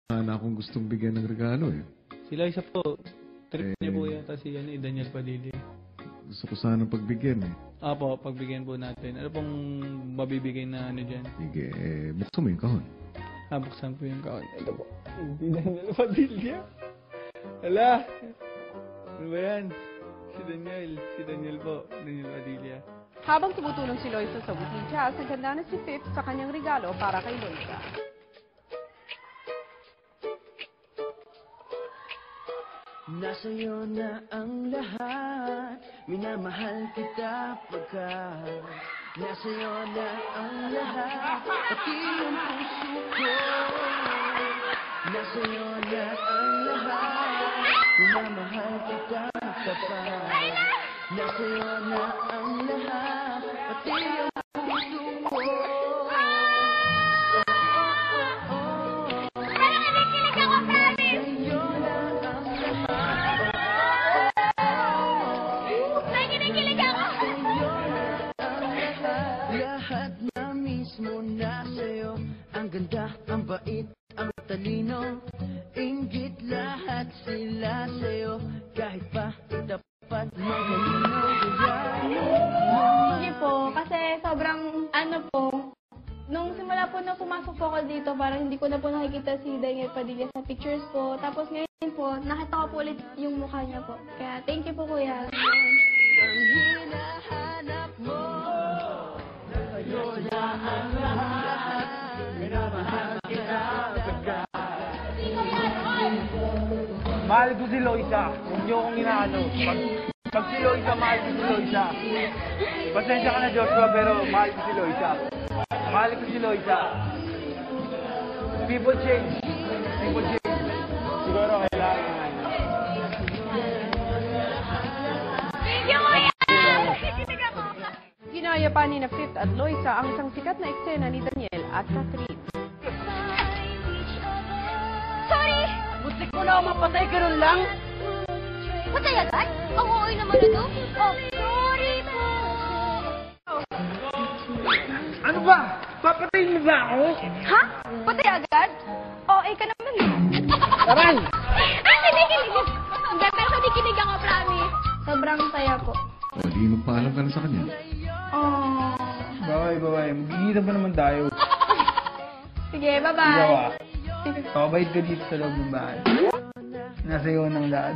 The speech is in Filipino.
na akong gustong bigyan ng regalo eh. Sila isa po. Trip niya po yata si Daniel Padilla. Gusto ko sana pagbigyan eh. Apo, pagbigyan po natin. Ano pong mabibigay na ano dyan? Sige, buksan mo yung kahon. Buksan po yung kahon. Ito po. Si Daniel Padilla. Hala! Ano ba yan? Si Daniel po. Daniel Padilla. Habang tumutulong si Loisa sa weekly jazz, naganda na si Fifth sa kanyang regalo para kay Loisa. Nasa'yo na ang lahat, minamahal kita pagkat nasa'yo na ang lahat, pati ang puso ko. Nasa'yo na ang lahat, minamahal kita pagkat nasa'yo na ang lahat, pati ang puso ko. Ang ganda, ang bait, ang talino, inggit lahat sila sa'yo, kahit pa dapat magalino. Hindi po, kasi sobrang nung simula po na pumasok po ako dito, parang hindi ko na po nakikita si Daniel Padilla sa pictures po. Tapos ngayon po, nakita ko po ulit yung mukha niya po. Kaya thank you po, Kuya. Ang hinahanap mo, sa'yo na ang lahat, minamahal kita pagkat. Mahal ko si Loisa. Huwag niyo akong inaano. Pag si Loisa, mahal ko si Loisa. Pasensya ka na, Joshua, pero mahal ko si Loisa. Mahal ko si Loisa. People change. People change. Siguro kailangan. Ginaya pa ni na Fifth at Loisa ang isang sikat na eksena ni Daniel at Catherine. Sorry! Butik mo na mapatay, ganun lang? Patay agad? Ang ooy naman ito. Oh, sorry po. Ano ba? Papatayin mo ba ako? Ha? Patay agad? OA ka naman eh. Aral! Kinikilig. Hindi, pero kinikilig ako, promise. Sobrang saya po. Hindi mo paalam ka na sa kanya. Oh. Bye. Magigita pa naman tayo. Sige, bye-bye. Ikaw ah. Pakabait ka dito sa loob ng bahay. Nasa iyo ng lahat.